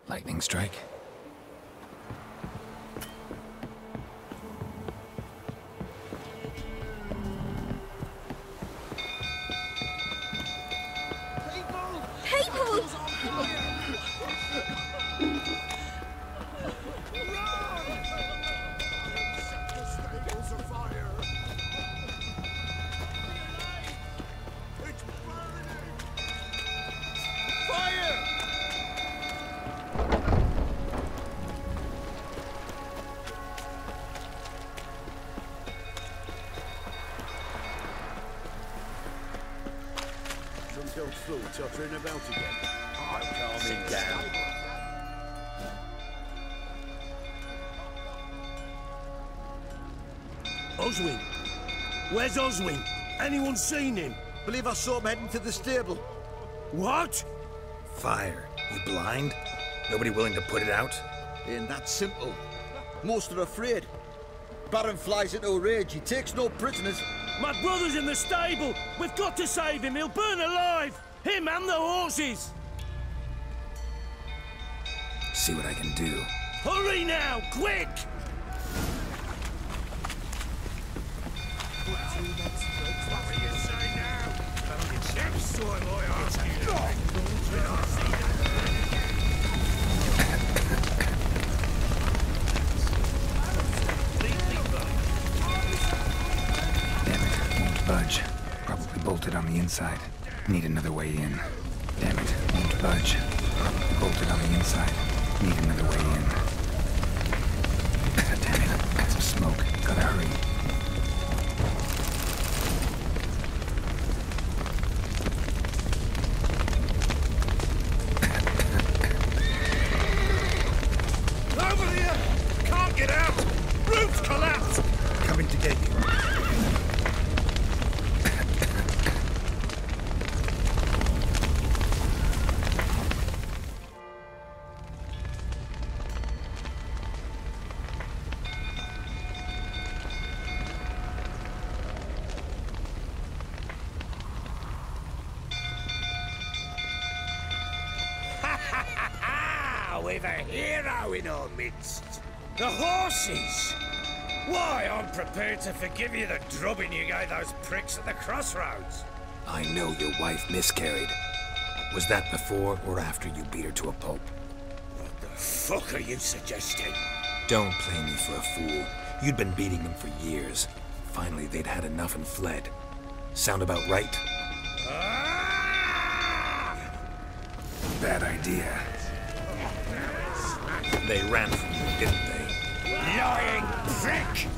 Lightning strike. People! Go through, tottering about again. I'm calming down. Oswin! Where's Oswin? Anyone seen him? Believe I saw him heading to the stable. What? Fire. You blind? Nobody willing to put it out? Ain't that simple. Most are afraid. Baron flies into a rage. He takes no prisoners. My brother's in the stable! We've got to save him! He'll burn alive! Him and the horses! See what I can do. Hurry now! Quick! Budge. Probably bolted on the inside. Need another way in. Damn it, won't budge. Bolted on the inside. Need another way in. Damn it, got some smoke. Gotta hurry. Over here! Can't get out! Roof's collapsed! Coming to get you. We've a hero in our midst. The horses! Why, I'm prepared to forgive you the drubbing you gave those pricks at the crossroads. I know your wife miscarried. Was that before or after you beat her to a pulp? What the fuck are you suggesting? Don't play me for a fool. You'd been beating them for years. Finally, they'd had enough and fled. Sound about right? Ah! Bad idea. They ran from you, didn't they? Lying prick!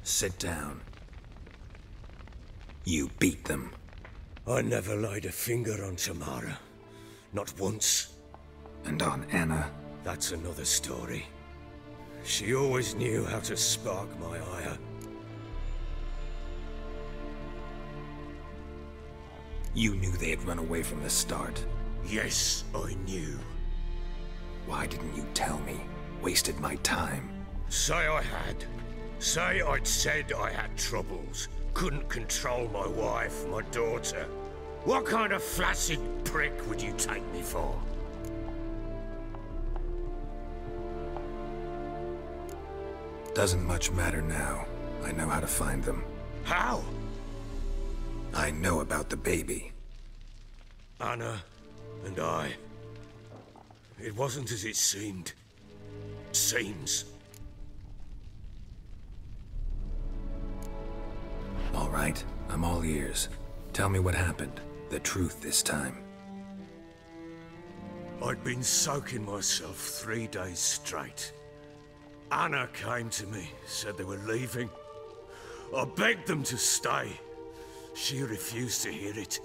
Sit down. You beat them. I never laid a finger on Tamara. Not once. And on Anna? That's another story. She always knew how to spark my ire. You knew they had run away from the start. Yes, I knew. Why didn't you tell me? Wasted my time. Say I had. Say I'd said I had troubles. Couldn't control my wife, my daughter. What kind of flaccid prick would you take me for? Doesn't much matter now. I know how to find them. How? I know about the baby. Anna and I. It wasn't as it seemed. Seems. All right, I'm all ears. Tell me what happened. The truth this time. I'd been soaking myself 3 days straight. Anna came to me, said they were leaving. I begged them to stay. She refused to hear it.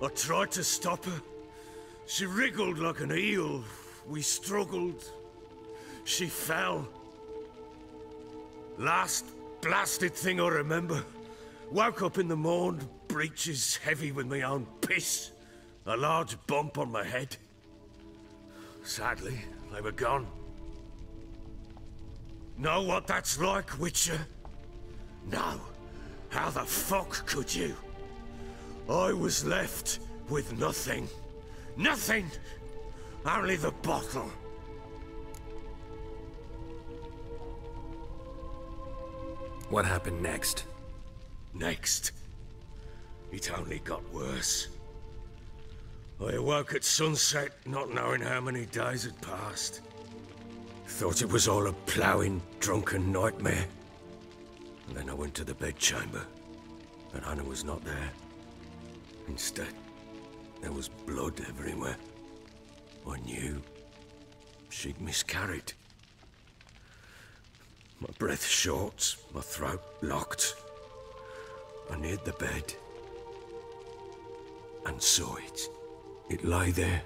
I tried to stop her. She wriggled like an eel. We struggled. She fell. Last blasted thing I remember. Woke up in the morn, breeches heavy with my own piss. A large bump on my head. Sadly, they were gone. Know what that's like, Witcher? No. How the fuck could you? I was left with nothing. Nothing! Only the bottle. What happened next? Next. It only got worse. I awoke at sunset, not knowing how many days had passed. Thought it was all a ploughing, drunken nightmare. And then I went to the bedchamber, but Anna was not there. Instead, there was blood everywhere. I knew she'd miscarried. My breath short, my throat locked. I neared the bed and saw it. It lay there,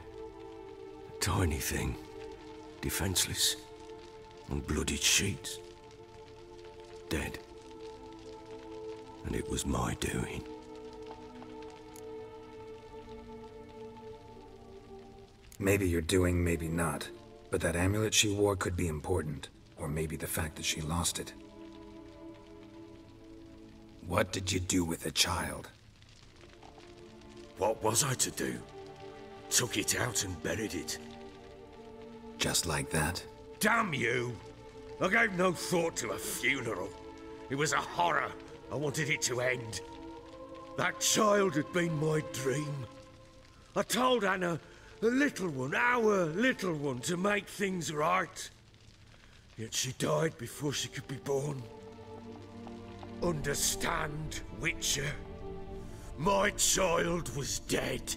a tiny thing, defenseless, on bloodied sheets, dead. And it was my doing. Maybe you're doing, maybe not. But that amulet she wore could be important. Or maybe the fact that she lost it. What did you do with the child? What was I to do? Took it out and buried it. Just like that? Damn you! I gave no thought to a funeral. It was a horror. I wanted it to end. That child had been my dream. I told Anna, the little one, our little one, to make things right. Yet she died before she could be born. Understand, Witcher? My child was dead.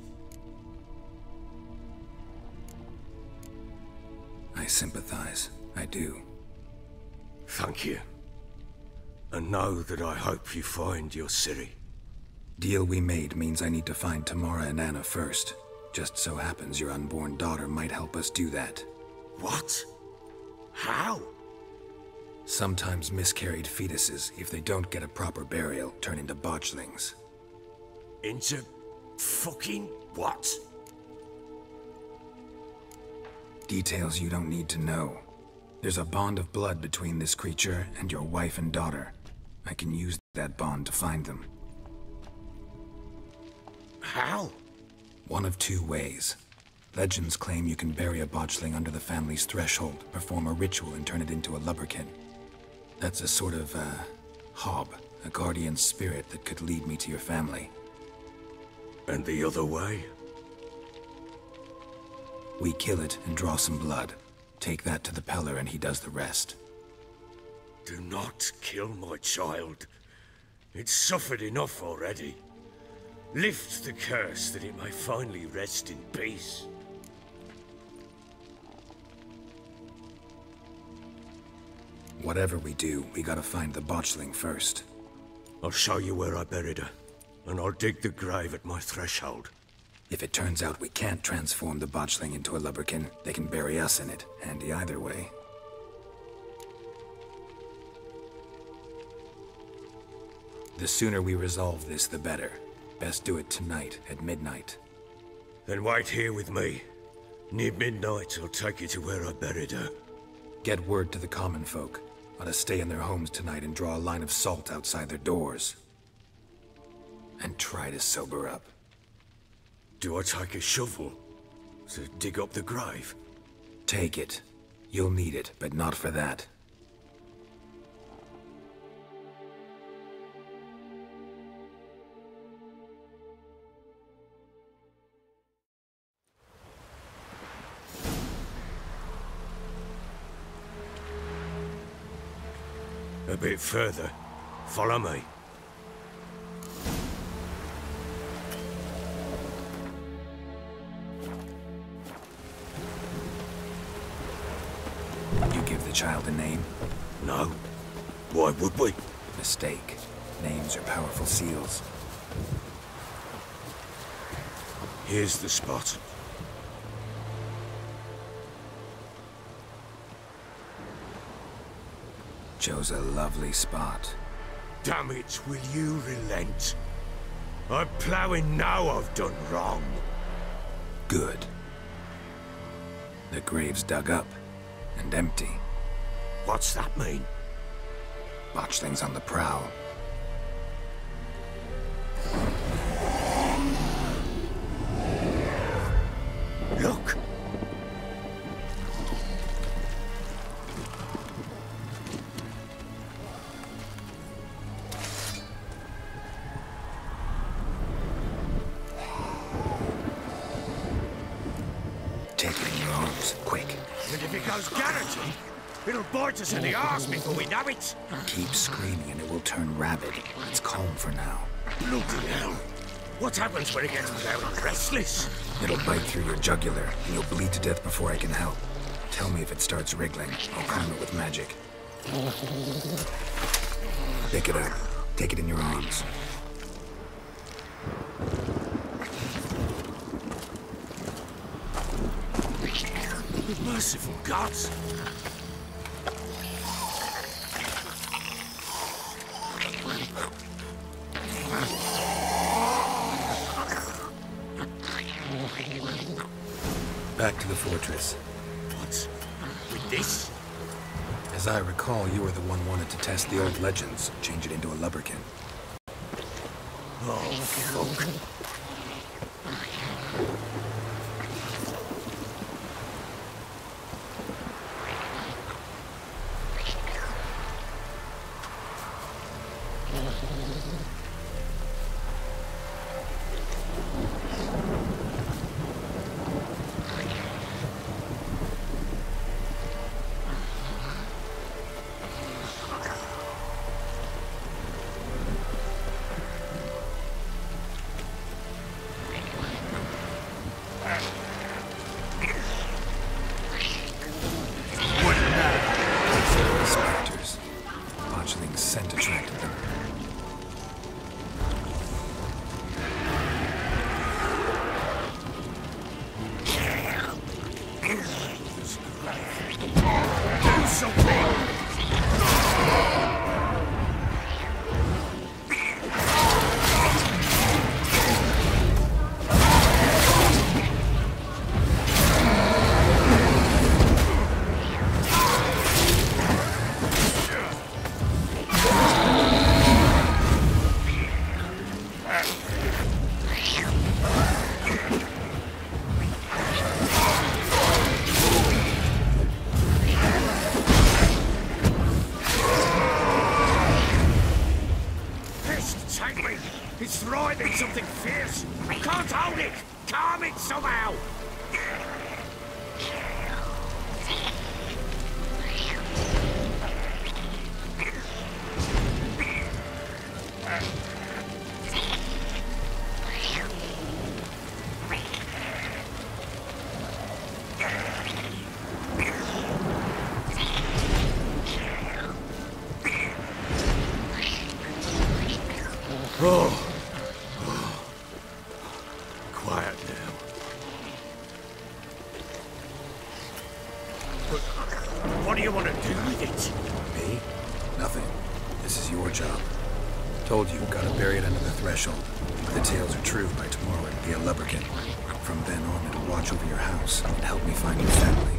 I sympathize. I do. Thank you. And know that I hope you find your Ciri. Deal we made means I need to find Tamara and Anna first. Just so happens your unborn daughter might help us do that. What? How? Sometimes miscarried fetuses, if they don't get a proper burial, turn into botchlings. Into fucking what? Details you don't need to know. There's a bond of blood between this creature and your wife and daughter. I can use that bond to find them. How? One of two ways. Legends claim you can bury a botchling under the family's threshold, perform a ritual and turn it into a lubberkin. That's a sort of, hob, a guardian spirit that could lead me to your family. And the other way? We kill it and draw some blood. Take that to the Peller and he does the rest. Do not kill my child. It's suffered enough already. Lift the curse that it may finally rest in peace. Whatever we do, we gotta find the botchling first. I'll show you where I buried her, and I'll dig the grave at my threshold. If it turns out we can't transform the botchling into a lubberkin, they can bury us in it. Handy either way. The sooner we resolve this, the better. Best do it tonight, at midnight. Then wait here with me. Near midnight, I'll take you to where I buried her. Get word to the common folk. Ought to stay in their homes tonight and draw a line of salt outside their doors. And try to sober up. Do I take a shovel to dig up the grave? Take it. You'll need it, but not for that. A bit further. Follow me. You give the child a name? No. Why would we? Mistake. Names are powerful seals. Here's the spot. Chose a lovely spot. Damn it, will you relent? I'm ploughing now I've done wrong. Good. The grave's dug up and empty. What's that mean? Botchling's on the prowl. Look! Take it in your arms, quick. And if it goes guaranteed, it'll bite us in the arse before we know it. Keep screaming and it will turn rabid. It's calm for now. Bloody hell. What happens when it gets very restless? It'll bite through your jugular, and you'll bleed to death before I can help. Tell me if it starts wriggling. I'll calm it with magic. Pick it up. Take it in your arms. Merciful gods! Back to the fortress. What? With this? As I recall, you were the one wanted to test the old legends, change it into a lubberkin. Oh, fuck. Specters. Botchling's scent attracted them. Do something! It's thriving something fierce. Can't hold it. Calm it somehow. Oh. Quiet now. But what do you want to do with it? Me? Nothing. This is your job. Told you, gotta bury it under the threshold. If the tales are true, by tomorrow it'll be a lubberkin. From then on, it'll watch over your house and help me find your family.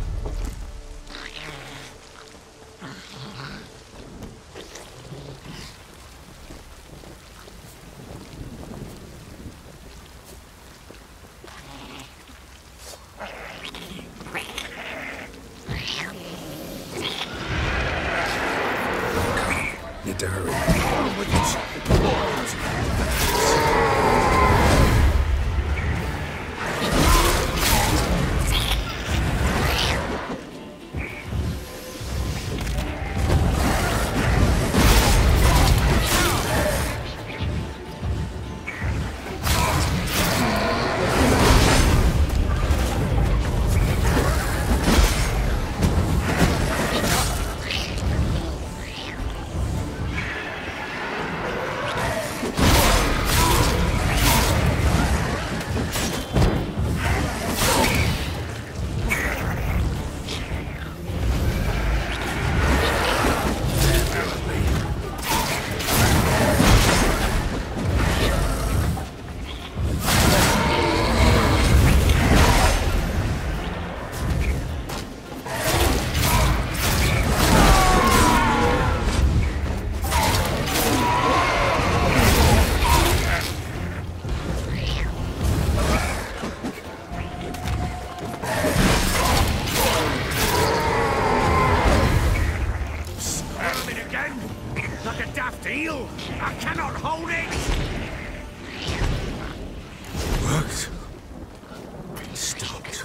Need to hurry. I cannot hold it! Worked. It stopped.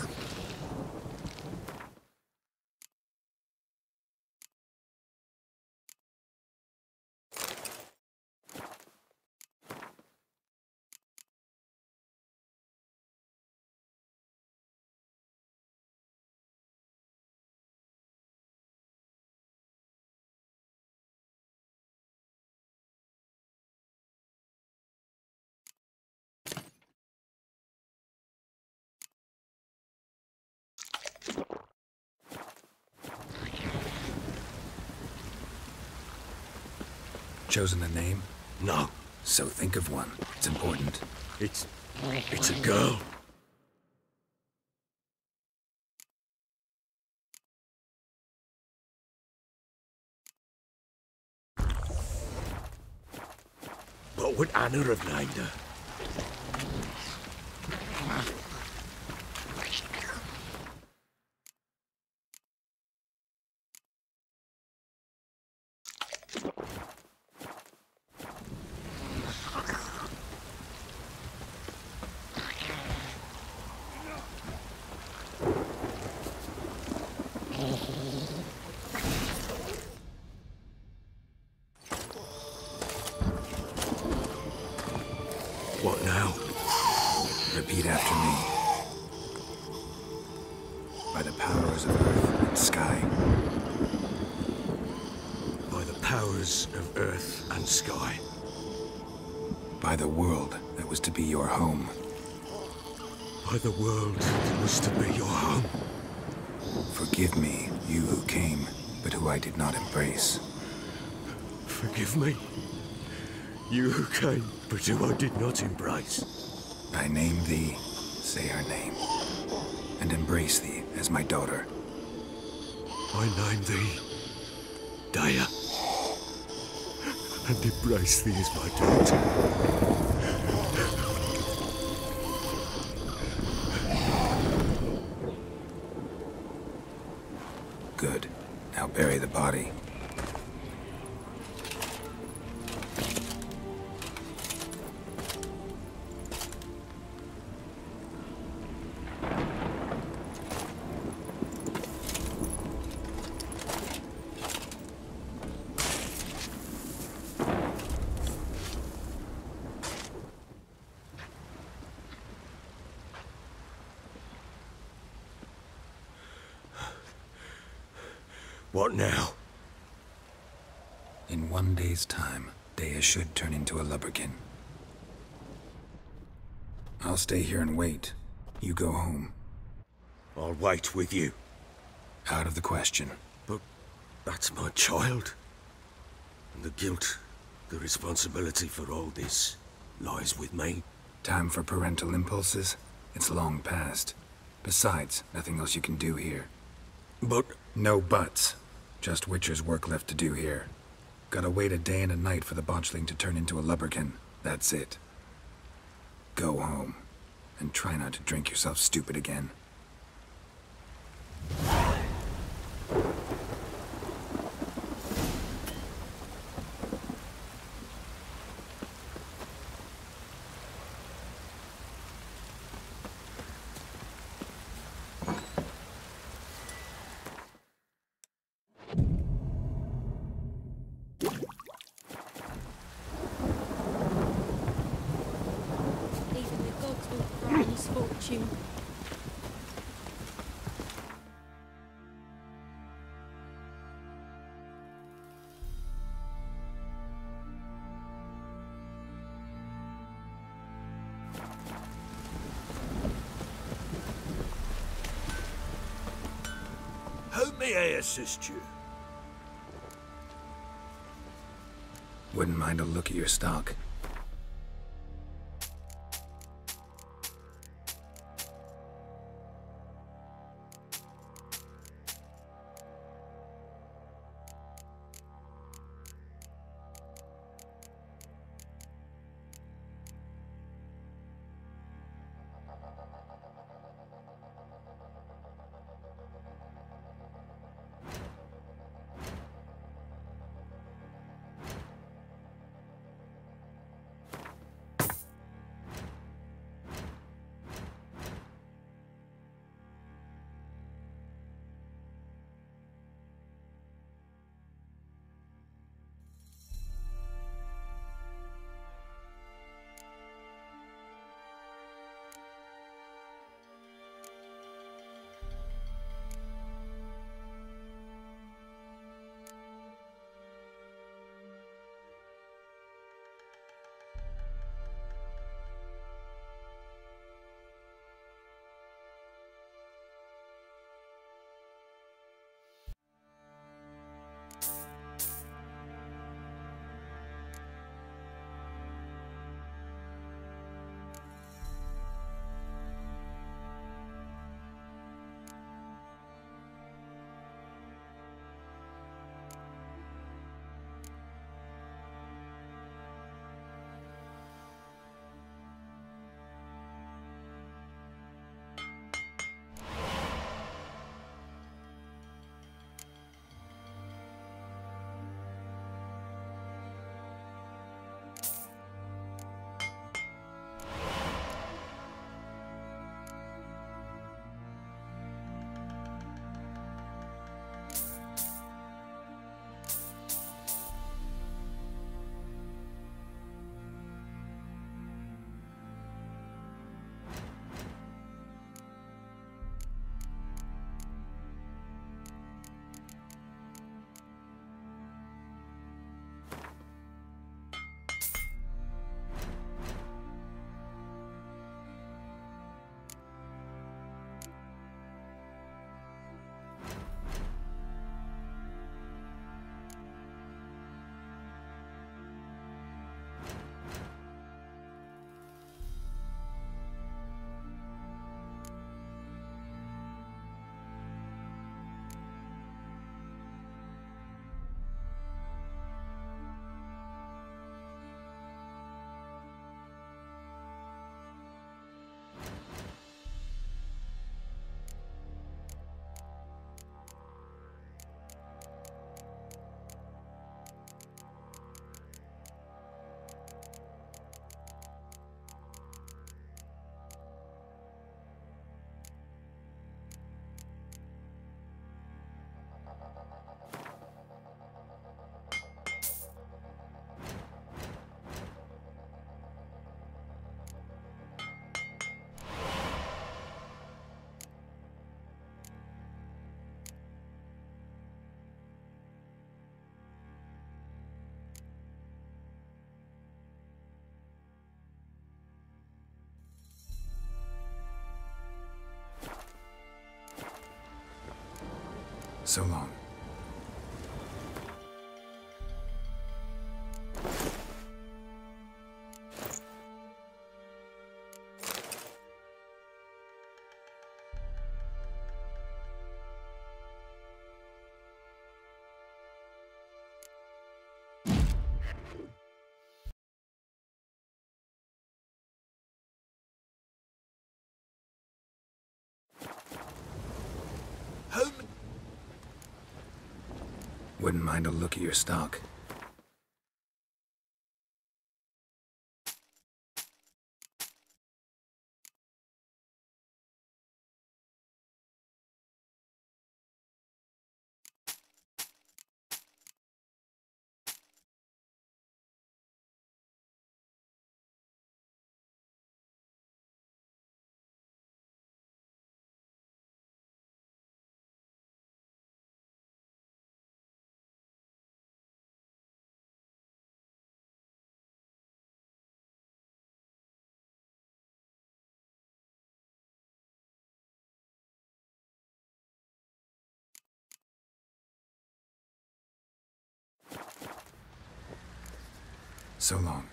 Chosen a name? No. So think of one. It's important. It's a girl. What would Anna have named her? What now? Repeat after me. By the powers of earth and sky. By the powers of earth and sky. By the world that was to be your home. By the world that was to be your home. Forgive me, you who came, but who I did not embrace. Forgive me. You who came, but who I did not embrace. I name thee, say her name, and embrace thee as my daughter. I name thee, Daya, and embrace thee as my daughter. Good. Now bury the body. What now? In 1 day's time, Daya should turn into a lubberkin. I'll stay here and wait. You go home. I'll wait with you. Out of the question. But that's my child. And the guilt, the responsibility for all this lies with me. Time for parental impulses? It's long past. Besides, nothing else you can do here. But... No buts. Just Witcher's work left to do here. Gotta wait a day and a night for the botchling to turn into a lubberkin. That's it. Go home. And try not to drink yourself stupid again. Misfortune. How may I assist you? Wouldn't mind a look at your stock. So long. Wouldn't mind a look at your stock. So long.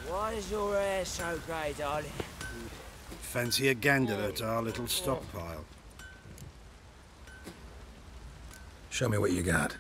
Why is your hair so grey, darling? Fancy a gander at our little stockpile. Show me what you got.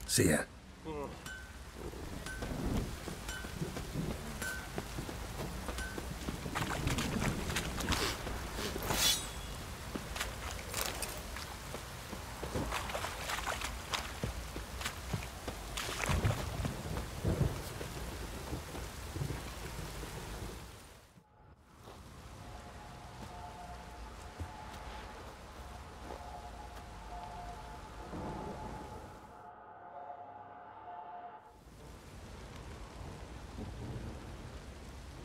See ya.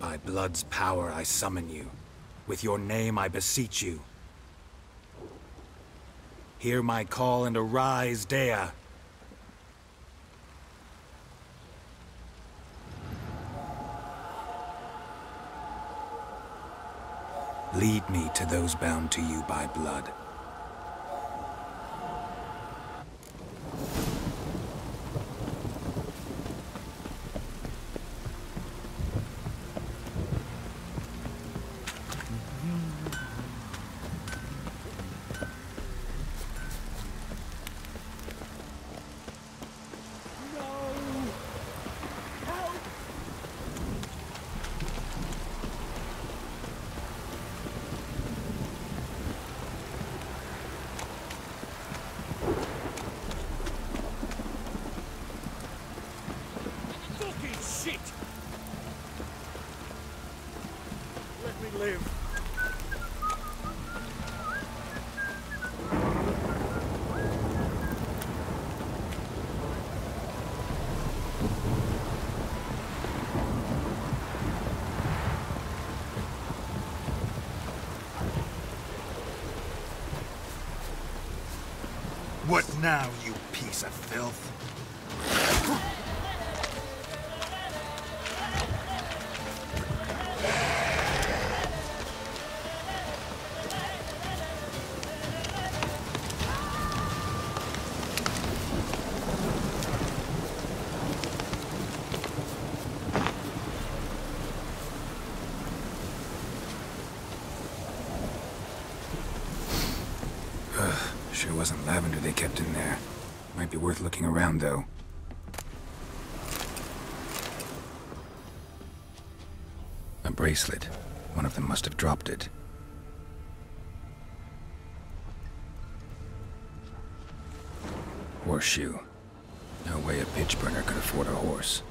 By blood's power I summon you. With your name I beseech you. Hear my call and arise, Dea. Lead me to those bound to you by blood. What now, you piece of filth? wasn't lavender they kept in there. Might be worth looking around, though. A bracelet. One of them must have dropped it. Horseshoe. No way a pitch burner could afford a horse.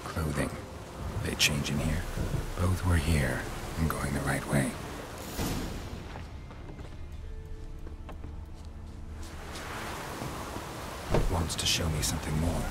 Clothing. They change in here? Both were here. I'm going the right way. Wants to show me something more.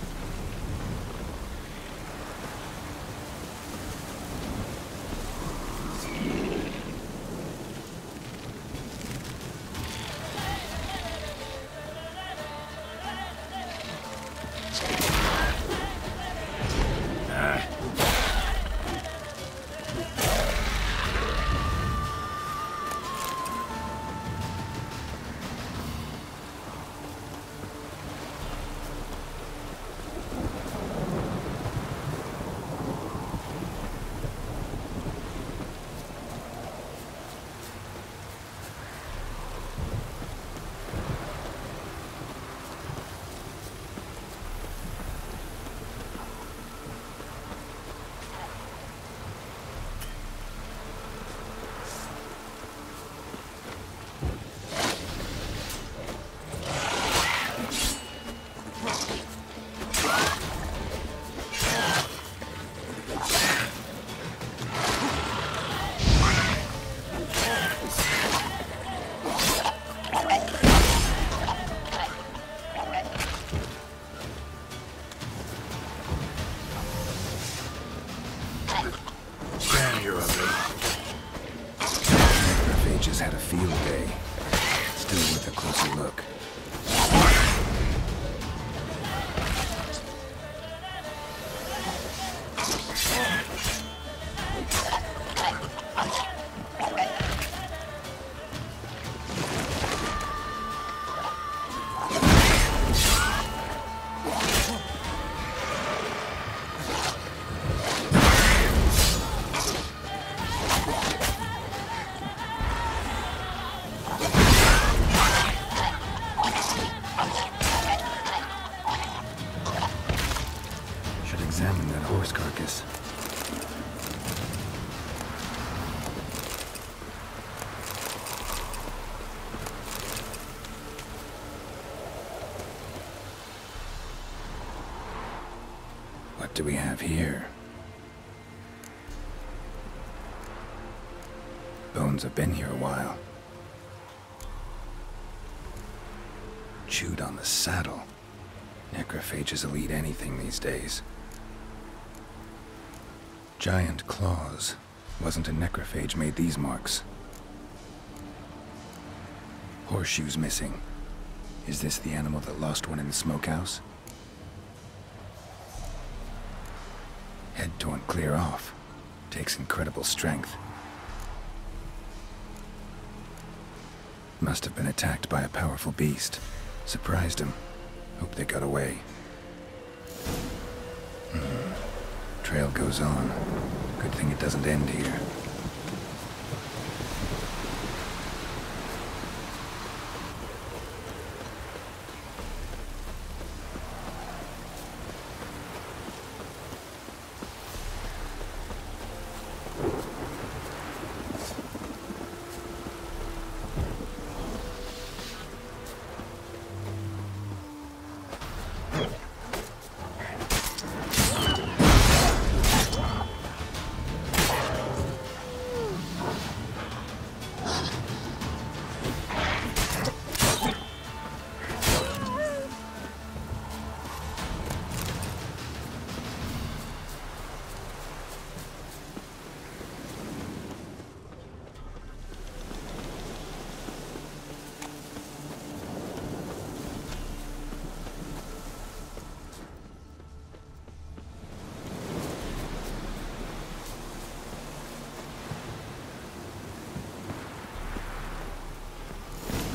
Rotfiends had a field day. Still with a closer look. Examine that horse carcass. What do we have here? Bones have been here a while. Chewed on the saddle. Necrophages will eat anything these days. Giant claws. Wasn't a necrophage made these marks. Horseshoes missing. Is this the animal that lost one in the smokehouse? Head torn clear off. Takes incredible strength. Must have been attacked by a powerful beast. Surprised him. Hope they got away. Trail goes on. Good thing it doesn't end here.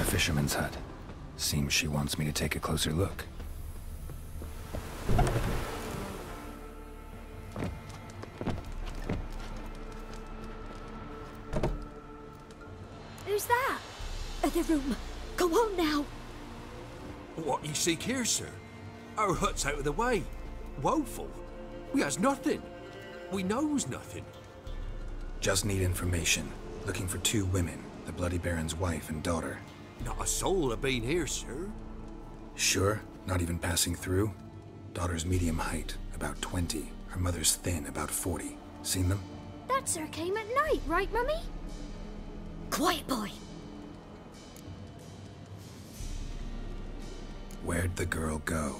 Fisherman's hut. Seems she wants me to take a closer look. Who's that? Other room. Go on now. What you seek here, sir? Our hut's out of the way. Woeful. We has nothing. We knows nothing. Just need information. Looking for 2 women, the Bloody Baron's wife and daughter. Not a soul have been here, sir. Sure? Not even passing through? Daughter's medium height, about 20. Her mother's thin, about 40. Seen them? That sir came at night, right, Mummy? Quiet, boy. Where'd the girl go?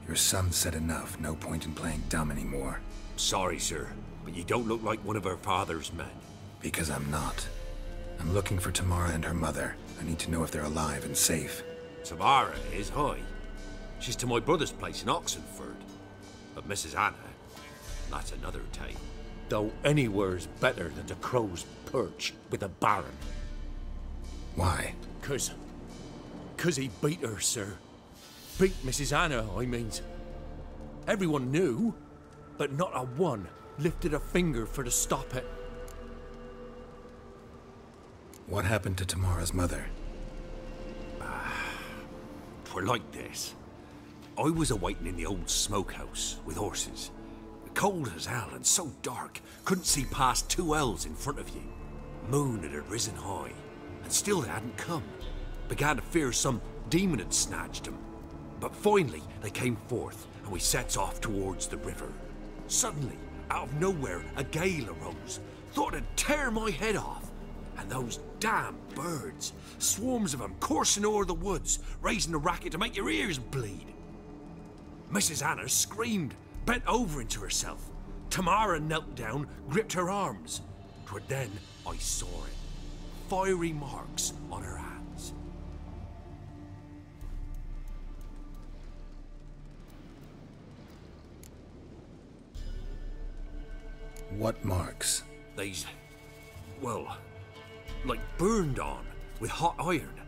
Your son said enough, no point in playing dumb anymore. Sorry, sir, but you don't look like one of our father's men. Because I'm not. I'm looking for Tamara and her mother. I need to know if they're alive and safe. Tamara is, hi. She's to my brother's place in Oxenford. But Mrs. Anna, that's another tale. Though anywhere's better than the Crow's Perch with a baron. Why? 'Cause he beat her, sir. Beat Mrs. Anna, I means. Everyone knew, but not a one lifted a finger for to stop it. What happened to Tamara's mother? 'Twere like this. I was a-waiting in the old smokehouse with horses. Cold as hell and so dark, couldn't see past 2 ells in front of you. Moon had risen high, and still they hadn't come. Began to fear some demon had snatched them. But finally, they came forth, and we sets off towards the river. Suddenly, out of nowhere, a gale arose. Thought it'd tear my head off. And those damn birds, swarms of them coursing o'er the woods, raising a racket to make your ears bleed. Mrs. Anna screamed, bent over into herself. Tamara knelt down, gripped her arms. 'Twere then I saw it. Fiery marks on her hands. What marks? They's, well, like burned on with hot iron.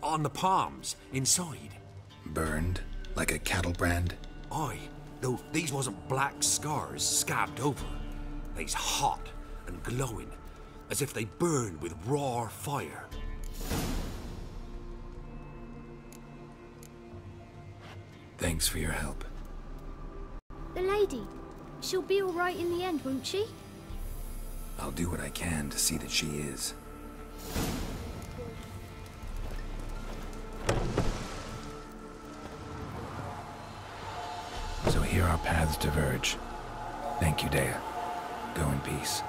On the palms, inside. Burned? Like a cattle brand? Aye, though these wasn't black scars scabbed over. They's hot and glowing, as if they burned with raw fire. Thanks for your help. The lady. She'll be all right in the end, won't she? I'll do what I can to see that she is. So here our paths diverge. Thank you, Dea. Go in peace.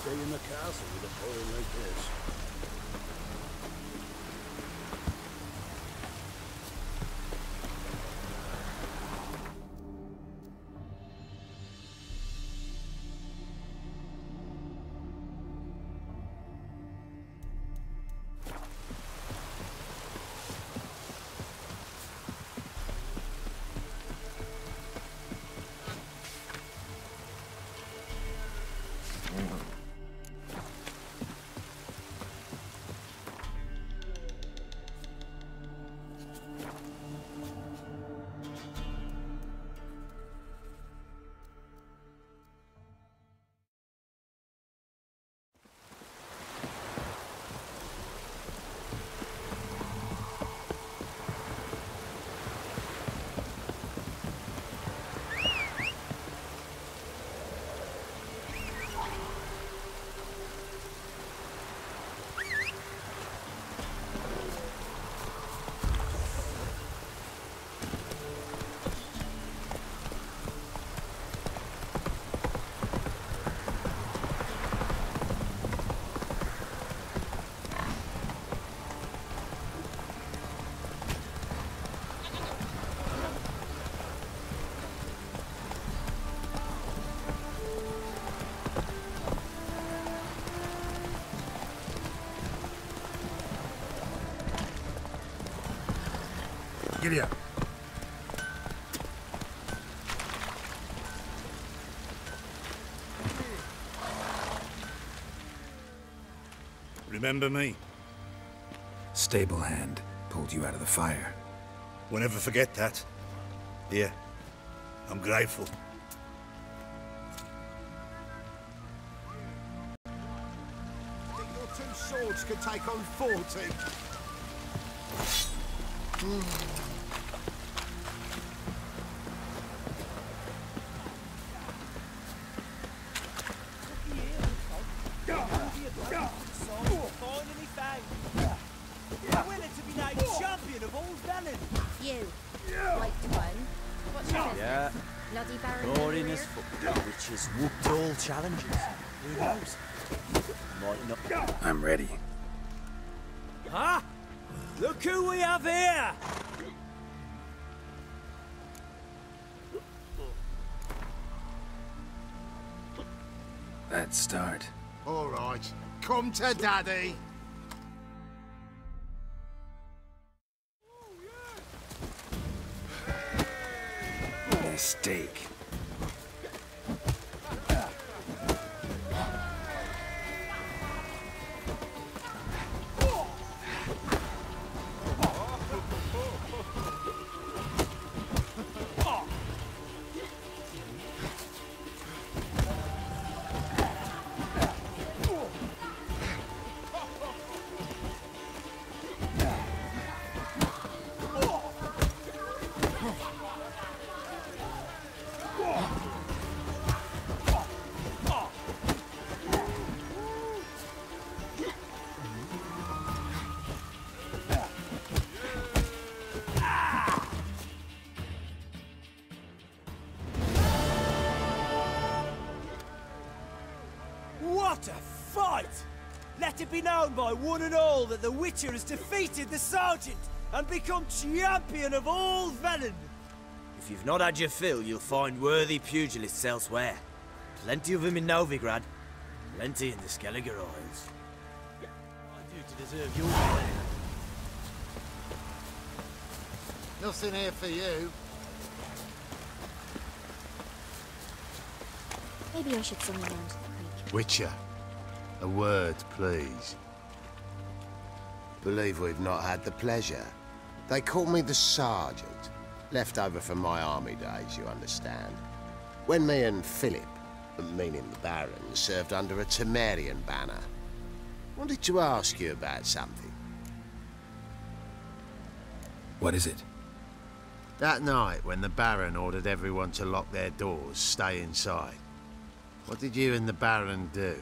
Stay in the castle with a boy like this. familiar. Remember me? Stable hand pulled you out of the fire. We'll never forget that. Here, I'm grateful. Think your two swords could take on 40? Finally found. Winner to be named champion of all Velen. You. Like one. What's your business? Yeah. Bloody Baron. Boring as fuck, which has whooped all challenges. Who knows? Might not. I'm ready. Huh? Look who we have here! Let's start. All right, come to Daddy. Mistake. What a fight! Let it be known by one and all that the Witcher has defeated the Sergeant and become champion of all Velen. If you've not had your fill, you'll find worthy pugilists elsewhere. Plenty of them in Novigrad, plenty in the Skelliger Isles. I do to deserve your fame. Nothing here for you. Maybe I should send you down to the creek. Witcher, a word, please. Believe we've not had the pleasure. They call me the Sergeant. Left over from my army days, you understand. When me and Philip, meaning the Baron, served under a Temerian banner. Wanted to ask you about something. What is it? That night when the Baron ordered everyone to lock their doors, stay inside. What did you and the Baron do?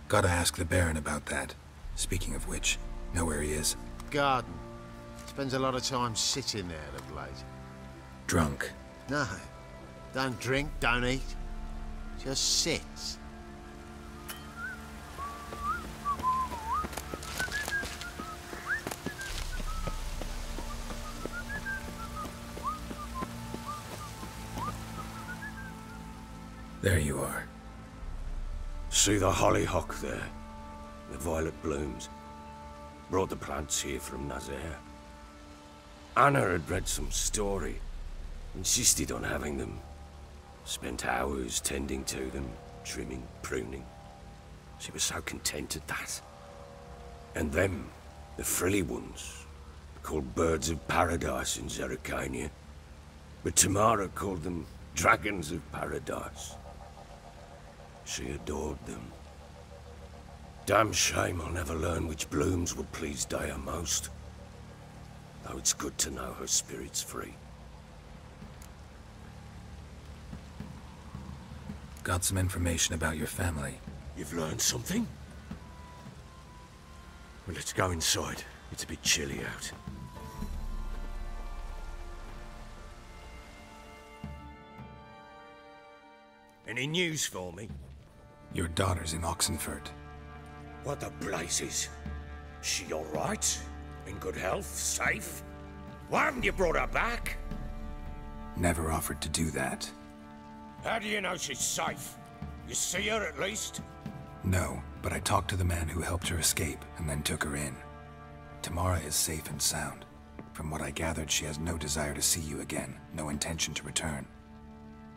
Gotta ask the Baron about that. Speaking of which, know where he is? Garden. Spends a lot of time sitting there of late. Drunk. No. Don't drink, don't eat. Just sits. There you are. See the hollyhock there? The violet blooms. Brought the plants here from Nazaire. Anna had read some story. Insisted on having them. Spent hours tending to them, trimming, pruning. She was so content at that. And them, the frilly ones, called birds of paradise in Zerrikania. But Tamara called them dragons of paradise. She adored them. Damn shame I'll never learn which blooms will please Daya most. Though it's good to know her spirit's free. Got some information about your family. You've learned something? Well, let's go inside. It's a bit chilly out. Any news for me? Your daughter's in Oxenfurt. What the blazes? She all right? In good health? Safe? Why haven't you brought her back? Never offered to do that. How do you know she's safe? You see her at least? No, but I talked to the man who helped her escape and then took her in. Tamara is safe and sound. From what I gathered, she has no desire to see you again, no intention to return.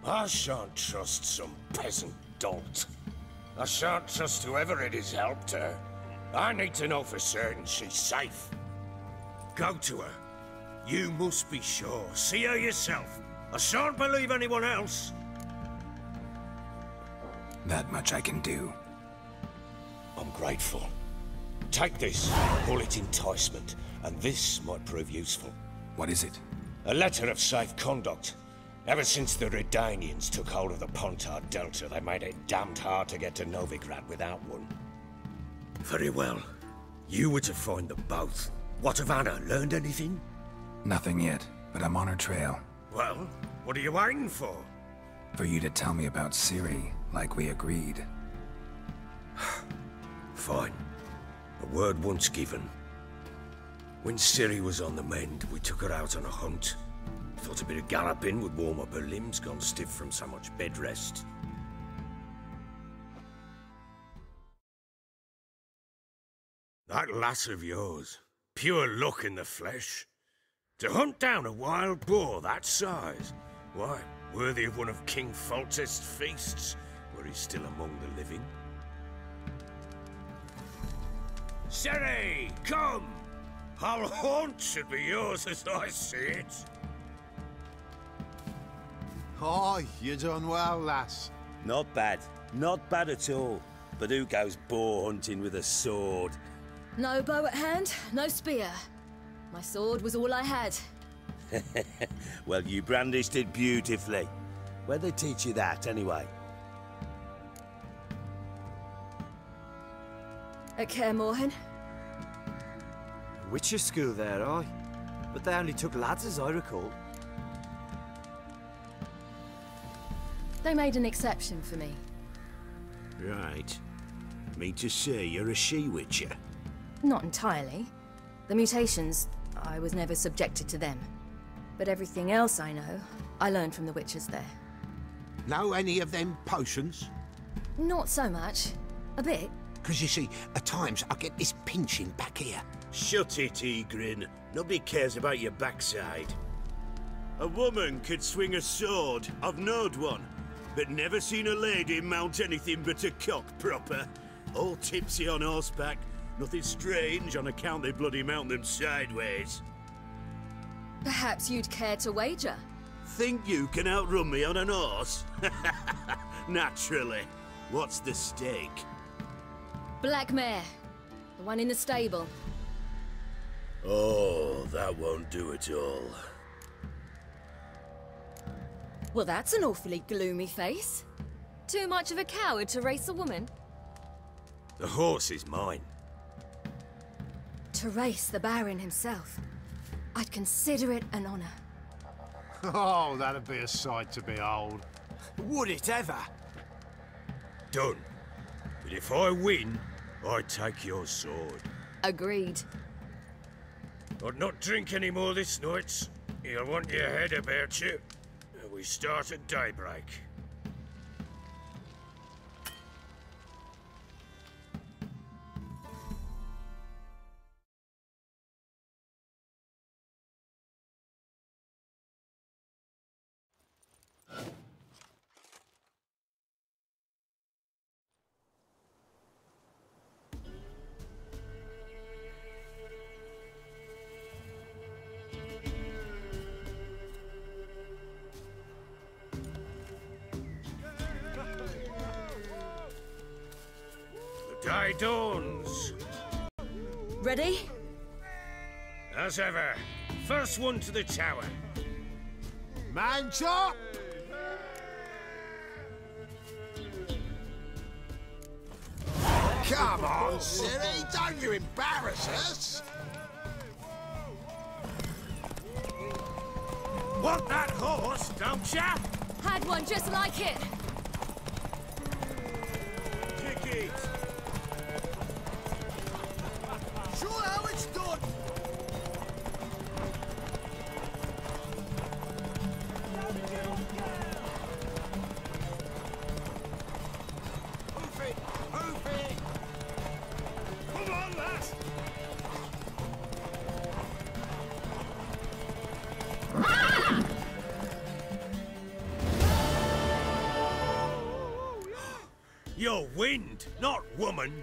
I shan't trust some peasant dolt. I shan't trust whoever it is helped her. I need to know for certain she's safe. Go to her. You must be sure. See her yourself. I shan't believe anyone else. That much I can do. I'm grateful. Take this, call it enticement, and this might prove useful. What is it? A letter of safe conduct. Ever since the Redanians took hold of the Pontar Delta, they made it damned hard to get to Novigrad without one. Very well. You were to find them both. What of Anna? Learned anything? Nothing yet, but I'm on her trail. Well, what are you waiting for? For you to tell me about Ciri, like we agreed. Fine. A word once given. When Ciri was on the mend, we took her out on a hunt. Thought a bit of galloping would warm up her limbs, gone stiff from so much bed rest. That lass of yours, pure luck in the flesh. To hunt down a wild boar that size, why, worthy of one of King Foltest's feasts, where he's still among the living. Ciri, come! Our haunt should be yours as I see it. Oh, you done well, lass. Not bad. Not bad at all. But who goes boar hunting with a sword? No bow at hand, no spear. My sword was all I had. Well, you brandished it beautifully. Where'd they teach you that, anyway? At Kaer Morhen. Witcher school there, aye. But they only took lads, as I recall. They made an exception for me. Right. Mean to say you're a she-witcher? Not entirely. The mutations, I was never subjected to them. But everything else I know, I learned from the witches there. Know any of them potions? Not so much. A bit. Because you see, at times I get this pinching back here. Shut it, Egrin. Nobody cares about your backside. A woman could swing a sword. I've knowed one. But never seen a lady mount anything but a cock proper. All tipsy on horseback. Nothing strange on account they bloody mount them sideways. Perhaps you'd care to wager? Think you can outrun me on an horse? Naturally. What's the stake? Black mare. The one in the stable. Oh, that won't do it all. Well, that's an awfully gloomy face. Too much of a coward to race a woman? The horse is mine. To race the Baron himself. I'd consider it an honor. Oh, that'd be a sight to behold. Would it ever? Done. But if I win, I take your sword. Agreed. I'd not drink any more this night. You'll want your head about you. We start at daybreak. Day dawns. Ready? As ever, first one to the tower. Man chop! Come on, Ciri, don't you embarrass us! Want that horse, don't ya? Had one just like it. Kick it. Sure how it's done! Hoof it! Hoof it! Come on, lass! You're wind, not woman.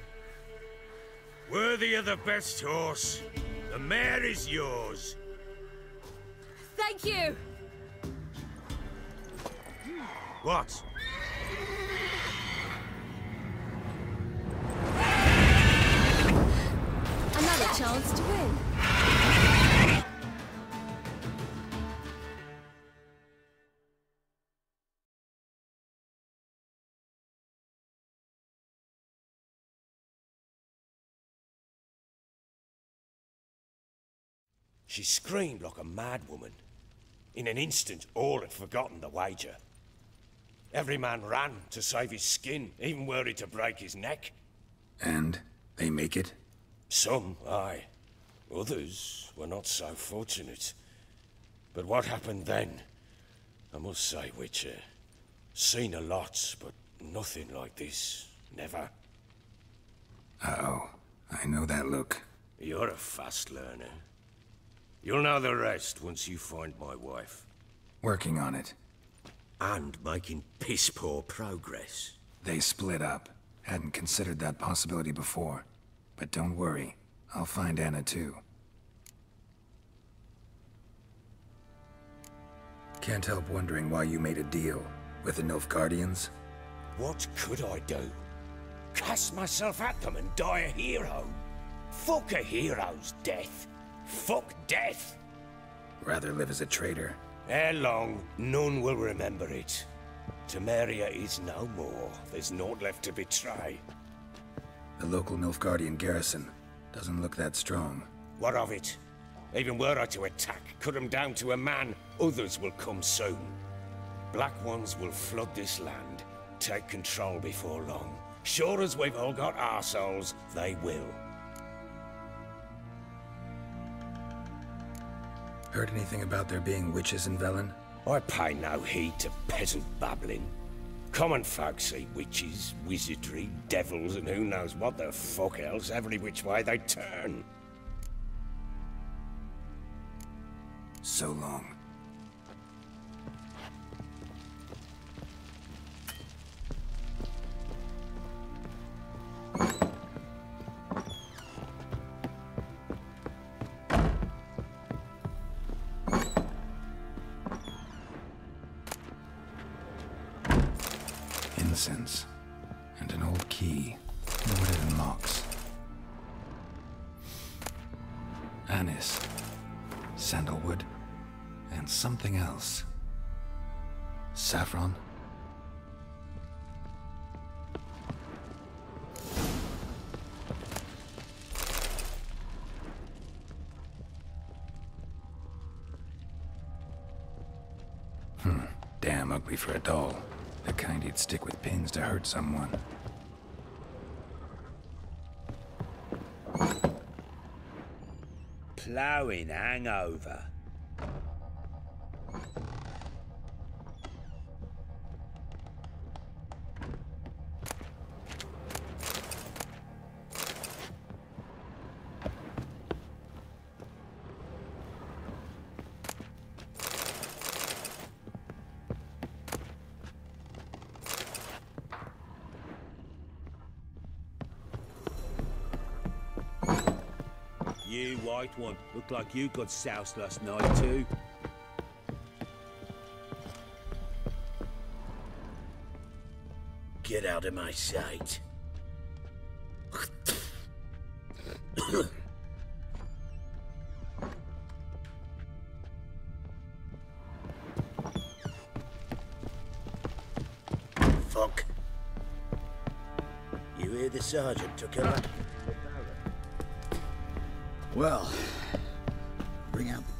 Worthy of the best horse. The mare is yours. Thank you! What? Another chance to win. She screamed like a mad woman. In an instant, all had forgotten the wager. Every man ran to save his skin, even were it to break his neck. And they make it? Some, aye. Others were not so fortunate. But what happened then? I must say, Witcher, seen a lot, but nothing like this. Never. Uh-oh. I know that look. You're a fast learner. You'll know the rest once you find my wife. Working on it. And making piss-poor progress. They split up. Hadn't considered that possibility before. But don't worry. I'll find Anna too. Can't help wondering why you made a deal with the Nilfgaardians. What could I do? Cast myself at them and die a hero? Fuck a hero's death. Fuck death. Rather live as a traitor. Ere long, none will remember it. Temeria is no more. There's naught left to betray. The local Nilfgaardian garrison doesn't look that strong. What of it? Even were I to attack, cut them down to a man, others will come soon. Black ones will flood this land, take control before long. Sure as we've all got arseholes, they will. Heard anything about there being witches in Velen? I pay no heed to peasant babbling. Common folk see witches, wizardry, devils, and who knows what the fuck else every which way they turn. So long. Incense. And an old key. Wonder what it unlocks. Anise. Sandalwood. And something else. Saffron? Damn ugly for a doll. The kind you'd stick with pins to hurt someone. Ploughing hangover. You, white one, look like you got soused last night too. Get out of my sight. Fuck. You hear the sergeant took a... Well, bring out the